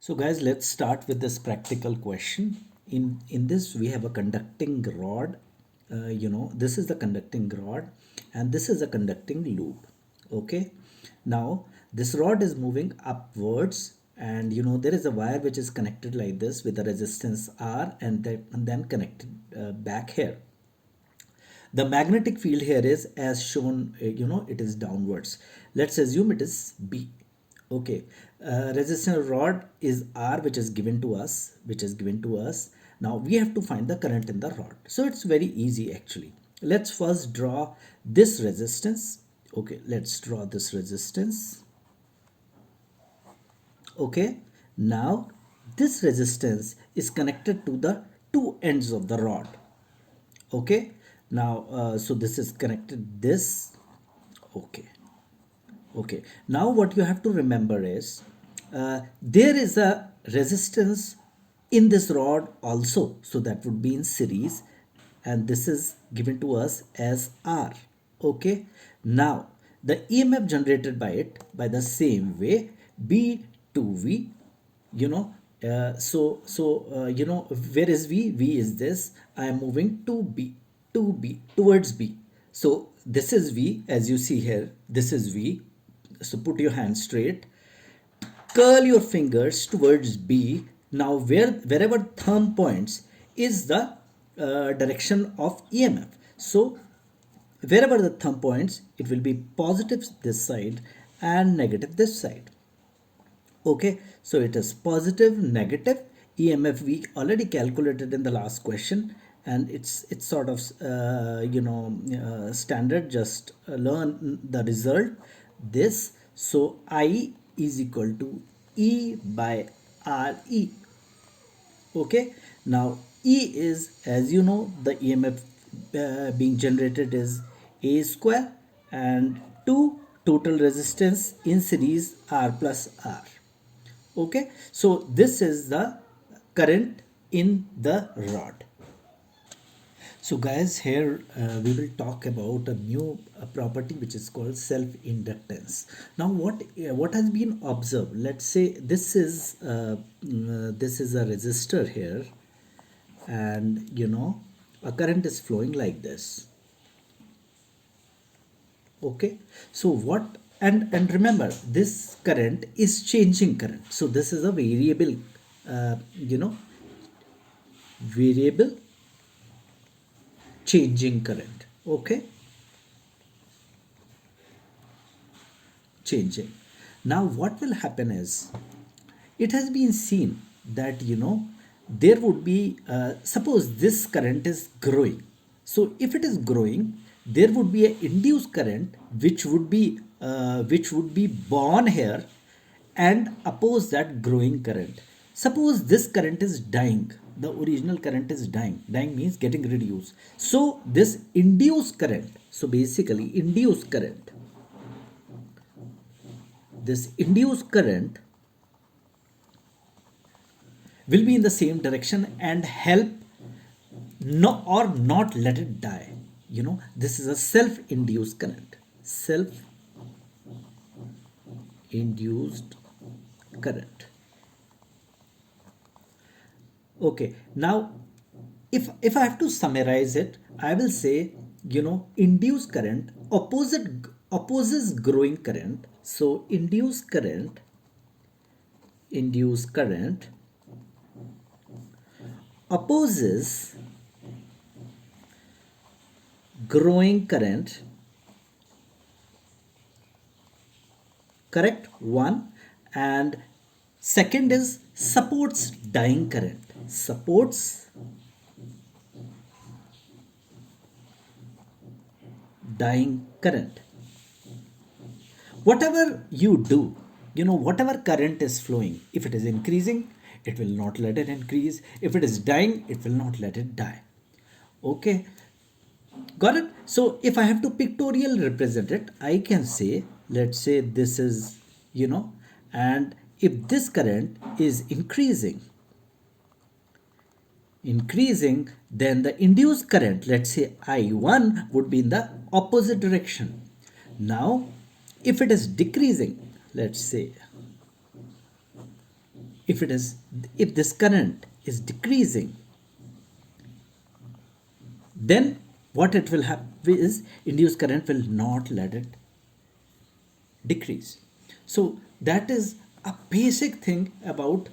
So guys, let's start with this practical question. In this we have a conducting rod. This is the conducting rod and this is a conducting loop. Okay. Now this rod is moving upwards and there is a wire which is connected like this with a resistance R and then connected back here. The magnetic field here is as shown, it is downwards. Let's assume it is B. Okay, resistance rod is R, which is given to us. Now we have to find the current in the rod. So it's very easy actually. Let's first draw this resistance. Okay, let's draw this resistance. Okay, now this resistance is connected to the two ends of the rod. Okay, now so this is connected this. Okay, now what you have to remember is there is a resistance in this rod also, so that would be in series, and this is given to us as R. Okay, now the EMF generated by it by the same way, B to V, where is V is this. I am moving to B towards B. So this is V, as you see here, this is V. So put your hand straight, curl your fingers towards B. Now wherever thumb points is the direction of EMF. So wherever the thumb points, it will be positive this side and negative this side. Okay, so it is positive, negative. EMF we already calculated in the last question, and it's sort of standard. Just learn the result. This, so I is equal to E by RE. Okay, now E is, as you know, the EMF being generated is A square, and 2 total resistance in series R plus R. Okay, so this is the current in the rod. So guys, here we will talk about a new property which is called self-inductance. Now what has been observed? Let's say this is a resistor here, and a current is flowing like this. Okay, so what, and remember, this current is changing current. So this is a variable, variable changing current. Okay, changing. Now what will happen is, it has been seen that there would be suppose this current is growing. So if it is growing, there would be an induced current which would be born here and oppose that growing current. Suppose this current is dying, the original current is dying. Dying means getting reduced. So this induced current, so basically this induced current will be in the same direction and help no or not let it die. This is a self-induced current. Self-induced current. Okay, now if I have to summarize it, I will say induced current opposes growing current. So induced current opposes growing current. Correct, one. And second is supports dying current. Supports dying current. Whatever you do, whatever current is flowing, if it is increasing, it will not let it increase. If it is dying, it will not let it die. Okay, got it? So if I have to pictorial represent it, I can say, let's say this is, and if this current is increasing, then the induced current, let's say I1, would be in the opposite direction. Now if it is decreasing, let's say if it is, if this current is decreasing, then what it will happen is induced current will not let it decrease. So that is a basic thing about,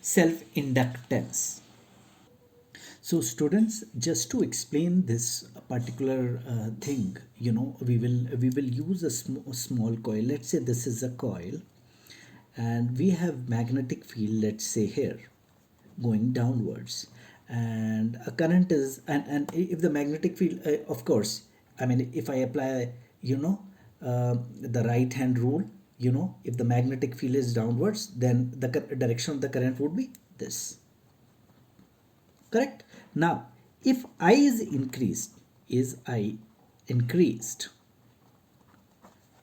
self inductance. So students, just to explain this particular thing, we will use a small coil. Let's say this is a coil, and we have magnetic field, let's say here, going downwards, and a current is, and if the magnetic field, of course, I mean, if I apply, the right hand rule, if the magnetic field is downwards, then the direction of the current would be this. Correct? Now, if I is increased,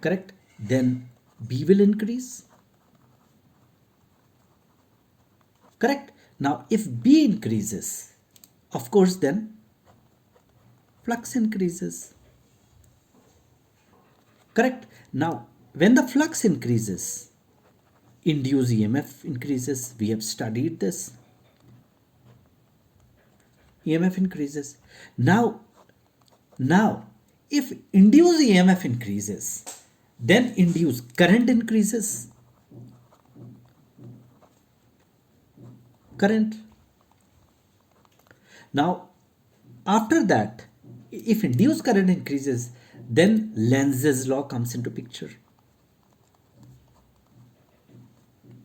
correct? Then B will increase. Correct? Now, if B increases, of course, then flux increases. Correct? Now, when the flux increases, induced EMF increases. We have studied this. EMF increases. Now, if induced EMF increases, then induced current increases. Current. Now, after that, if induced current increases, then Lenz's law comes into picture.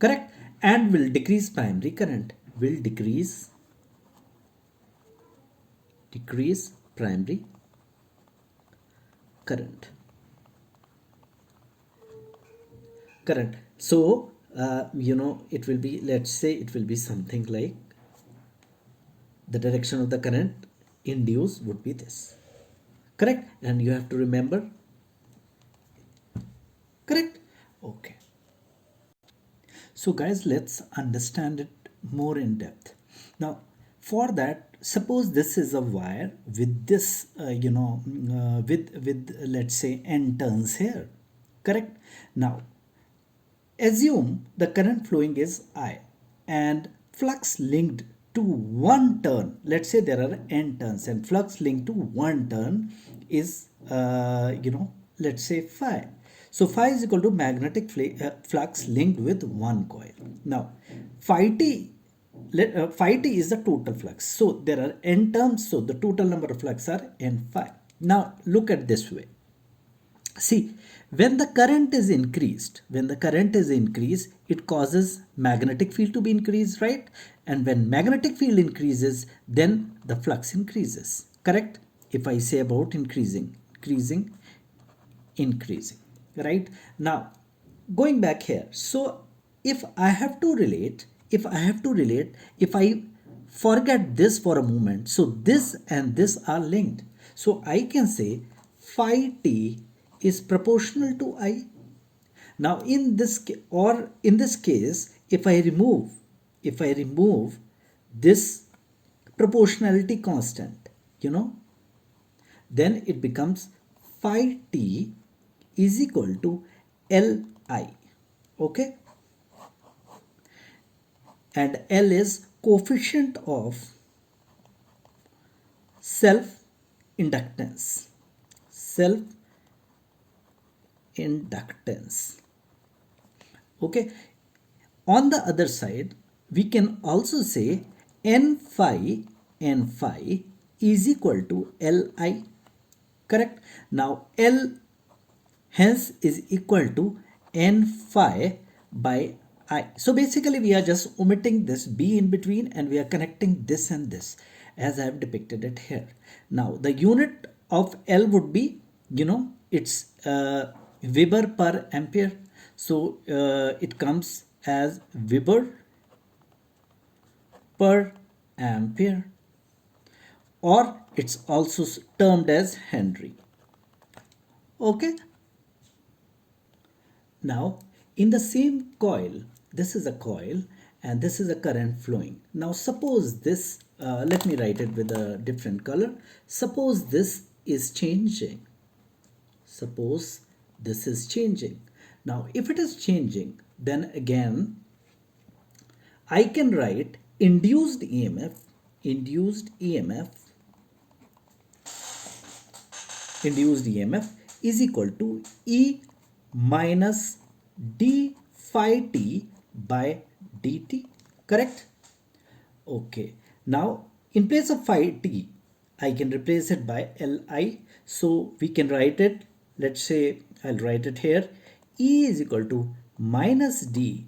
Correct? And will decrease primary current. Will decrease primary current. So it will be, let's say it will be something like, the direction of the current induced would be this. Correct? And you have to remember. Correct? Okay. So guys, let's understand it more in depth. Now, for that, suppose this is a wire with this, with let's say n turns here. Correct? Now, assume the current flowing is I and flux linked to one turn. Let's say there are n turns and flux linked to one turn is, let's say phi. So phi is equal to magnetic flux linked with one coil. Now, phi t is the total flux. So there are n terms. So the total number of flux are n phi. Now look at this way. See, when the current is increased, it causes magnetic field to be increased, right? And when magnetic field increases, then the flux increases. Correct? If I say about increasing, right? Now, going back here, so if I forget this for a moment, so this and this are linked. So I can say phi t is proportional to I. Now in this case, if I remove this proportionality constant, then it becomes phi t is equal to Li. Okay? And L is coefficient of self inductance. Okay. On the other side, we can also say n phi is equal to Li. Correct? Now L hence is equal to n phi by I. So basically we are just omitting this B in between and we are connecting this and this as I have depicted it here. Now the unit of L would be, it's Weber per ampere. So it comes as Weber per ampere, or it's also termed as Henry. Okay. Now in the same coil, this is a coil and this is a current flowing. Now suppose this, let me write it with a different color. Suppose this is changing. Now if it is changing, then again I can write induced emf induced emf is equal to e minus d phi t by dt, correct? Okay, now in place of phi t, I can replace it by Li. So we can write it, let's say I'll write it here. E is equal to minus d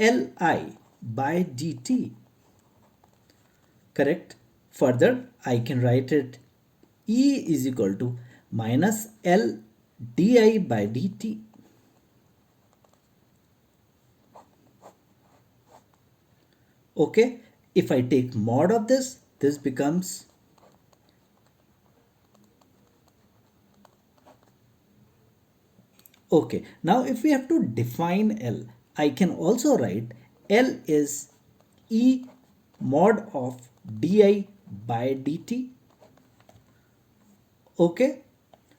Li by dt, correct? Further, I can write it E is equal to minus L di by dt. Okay, if I take mod of this becomes, okay. Now if we have to define L, I can also write L is E mod of di by dt. Okay.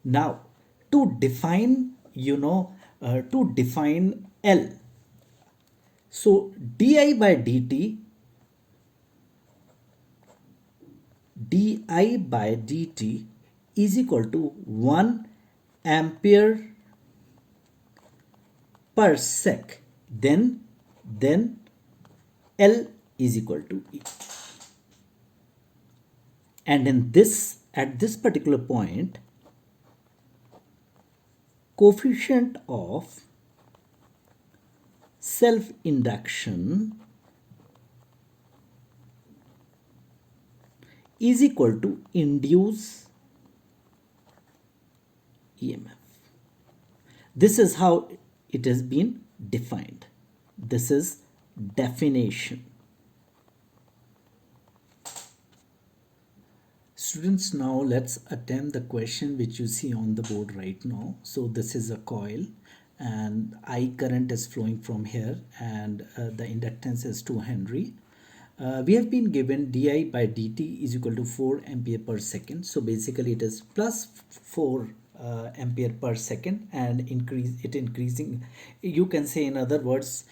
Now to define, to define L, so di by dt, di by dt is equal to 1 ampere per sec, then L is equal to E. And in this, at this particular point, coefficient of self induction is equal to induce EMF. This is how it has been defined. This is definition. Students, now let's attempt the question which you see on the board right now. So this is a coil and I current is flowing from here, and the inductance is 2 Henry. We have been given di by dt is equal to 4 ampere per second. So basically it is plus 4 ampere per second, and increasing, you can say in other words,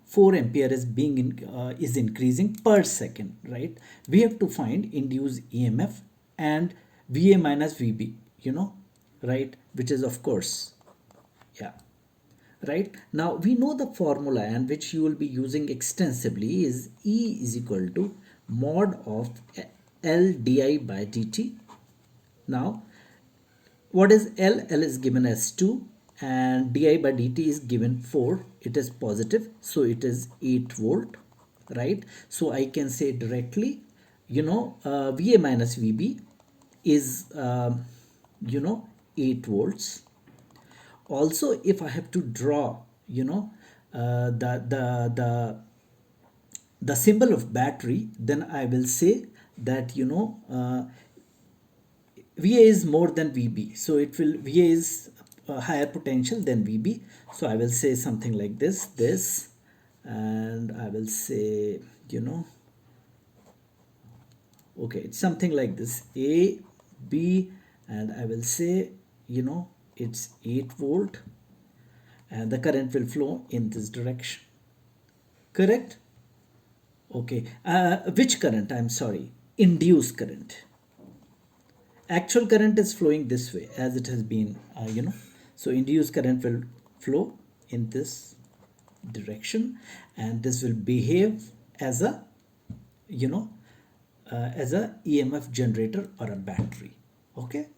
4 ampere is is increasing per second, right? We have to find induced emf and va minus vb, right, which is of course, yeah, right? Now we know the formula, and which you will be using extensively, is E is equal to mod of L di by dt. Now what is L? L is given as 2 and di by dt is given 4. It is positive, so it is 8 volt, right? So I can say directly, Va minus Vb is, 8 volts. Also, if I have to draw, the symbol of battery, then I will say that, Va is more than Vb, so it will, Va is higher potential than Vb. So I will say something like this, and I will say, okay, it's something like this, A, B, and I will say, it's 8 volt, and the current will flow in this direction, correct? Okay, which current? I'm sorry, induced current. Actual current is flowing this way as it has been, so induced current will flow in this direction, and this will behave as a, as a EMF generator or a battery. Okay.